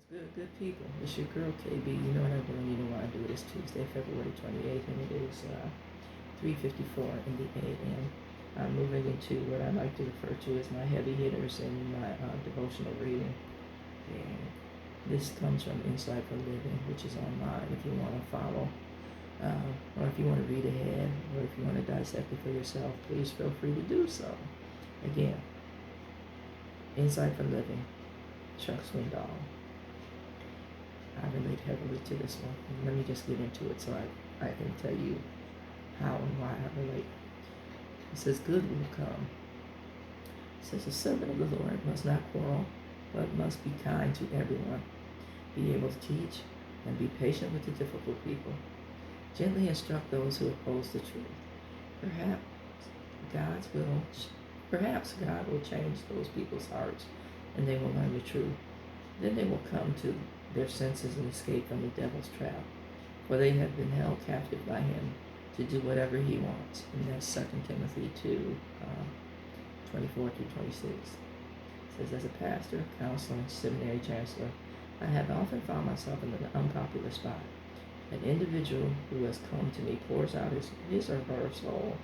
Good people. It's your girl KB. You know what I'm doing. You know what I do. It is Tuesday, February 28th, and it is 3:54 in the a.m. I'm moving into what I like to refer to as my heavy hitters in my devotional reading. And this comes from Insight for Living, which is online if you want to follow. Or if you want to read ahead, or if you want to dissect it for yourself, please feel free to do so. Again, Insight for Living, Chuck Swindoll. I relate heavily to this one. Let me just get into it so I can tell you how and why I relate. It says, good will come. It says, the servant of the Lord must not quarrel, but must be kind to everyone, be able to teach, and be patient with the difficult people. Gently instruct those who oppose the truth. Perhaps God will change those people's hearts, and they will learn the truth. Then they will come to their senses and escape from the devil's trap, for they have been held captive by him to do whatever he wants. And that's 2 Timothy 2, 24 through 26. It says, as a pastor, counselor, seminary chancellor, I have often found myself in an unpopular spot. An individual who has come to me pours out his or her soul,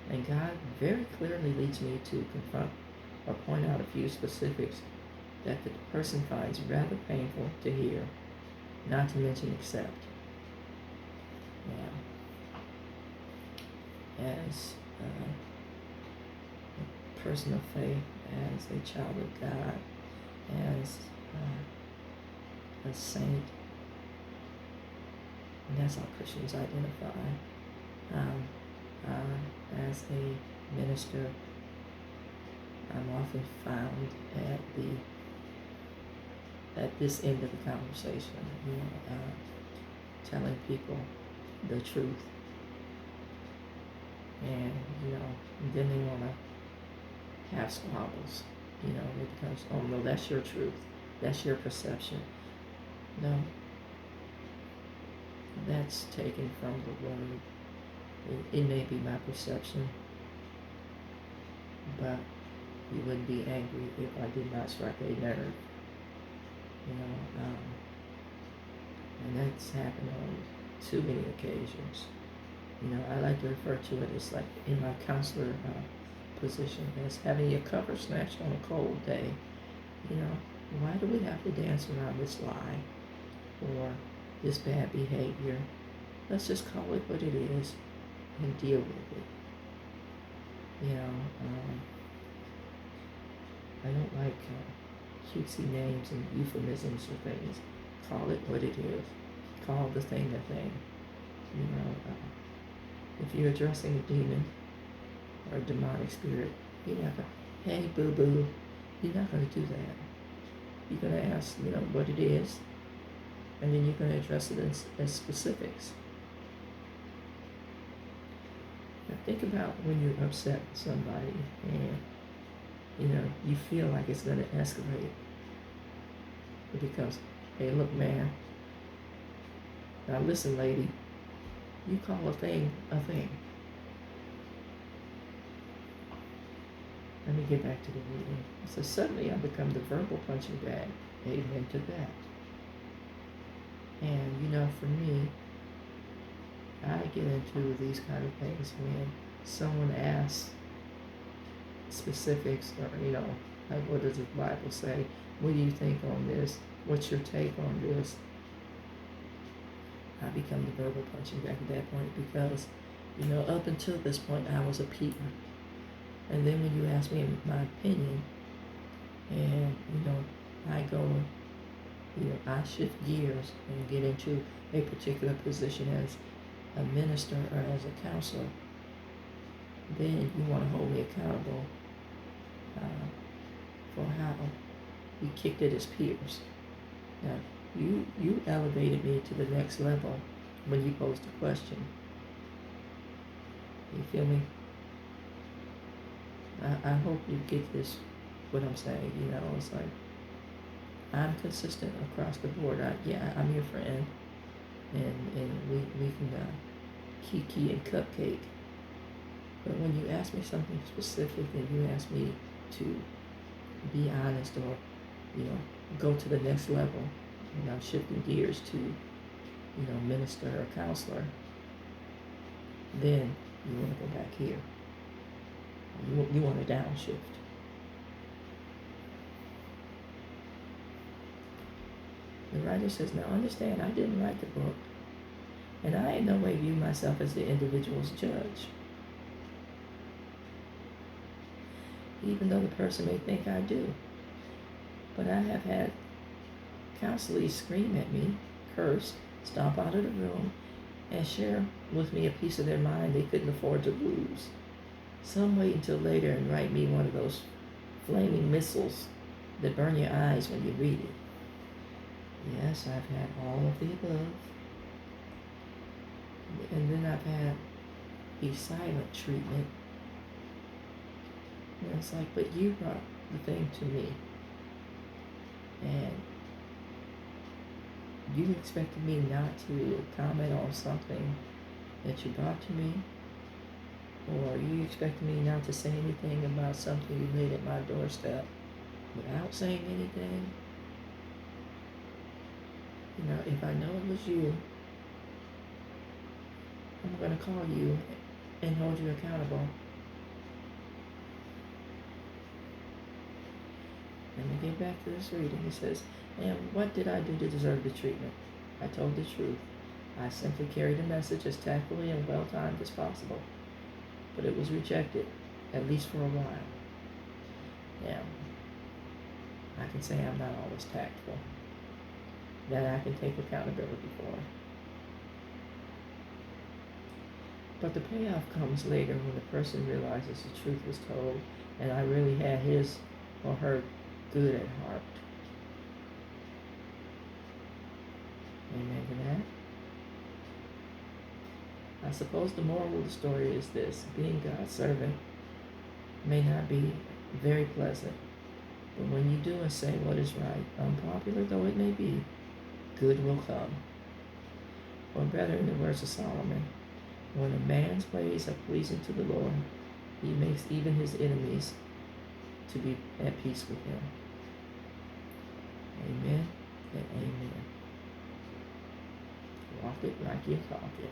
and God very clearly leads me to confront or point out a few specifics that the person finds rather painful to hear, not to mention accept. Now, as a person of faith, as a child of God, as a saint, and that's how Christians identify, as a minister, I'm often found at this end of the conversation, telling people the truth, and then they want to have squabbles. It becomes, oh no, that's your truth, that's your perception. No, that's taken from the word. It may be my perception, but you wouldn't be angry if I did not strike a nerve. And that's happened on too many occasions. I like to refer to it as like in my counselor position as having your cover snatched on a cold day. Why do we have to dance around this lie or this bad behavior? Let's just call it what it is and deal with it. I don't like cutesy names and euphemisms for things. Call it what it is. Call the thing a thing. If you're addressing a demon or a demonic spirit, you're not going to, hey, boo-boo. You're not going to do that. You're going to ask, what it is, and then you're going to address it as specifics. Now think about when you're upset with somebody and you feel like it's going to escalate. It becomes, hey, look, man. Now listen, lady. You call a thing a thing. Let me get back to the reading. So suddenly I become the verbal punching bag. Amen to that. And for me, I get into these kind of things when someone asks specifics or, like what does the Bible say? What do you think on this? What's your take on this? I become the verbal punching bag at that point because, up until this point, I was a peeper. And then when you ask me my opinion, and, I go, I shift gears and get into a particular position as a minister or as a counselor, then you want to hold me accountable for how we kicked it as peers. Now, you elevated me to the next level when you posed a question. You feel me? I hope you get this, what I'm saying. It's like I'm consistent across the board. I'm your friend, and we can kiki and cupcake. But when you ask me something specific and you ask me to be honest or go to the next level, and I'm shifting gears to, minister or counselor, then you want to go back here. You want to downshift. The writer says, now understand, I didn't write the book, and I in no way view myself as the individual's judge. Even though the person may think I do. But I have had counselees scream at me, curse, stomp out of the room, and share with me a piece of their mind they couldn't afford to lose. Some wait until later and write me one of those flaming missiles that burn your eyes when you read it. Yes, I've had all of the above. And then I've had the silent treatment. And it's like, but you brought the thing to me. And you expected me not to comment on something that you brought to me? Or you expected me not to say anything about something you laid at my doorstep without saying anything? If I know it was you, I'm going to call you and hold you accountable. Let me get back to this reading. It says, and what did I do to deserve the treatment? I told the truth. I simply carried the message as tactfully and well-timed as possible. But it was rejected, at least for a while. Now, I can say I'm not always tactful. That I can take accountability for. But the payoff comes later when the person realizes the truth was told and I really had his or her good at heart. Amen to that. I suppose the moral of the story is this: being God's servant may not be very pleasant, but when you do and say what is right, unpopular though it may be, good will come. Or better, in the words of Solomon, when a man's ways are pleasing to the Lord, he makes even his enemies to be at peace with him. Amen and amen. Walk it like you talk it.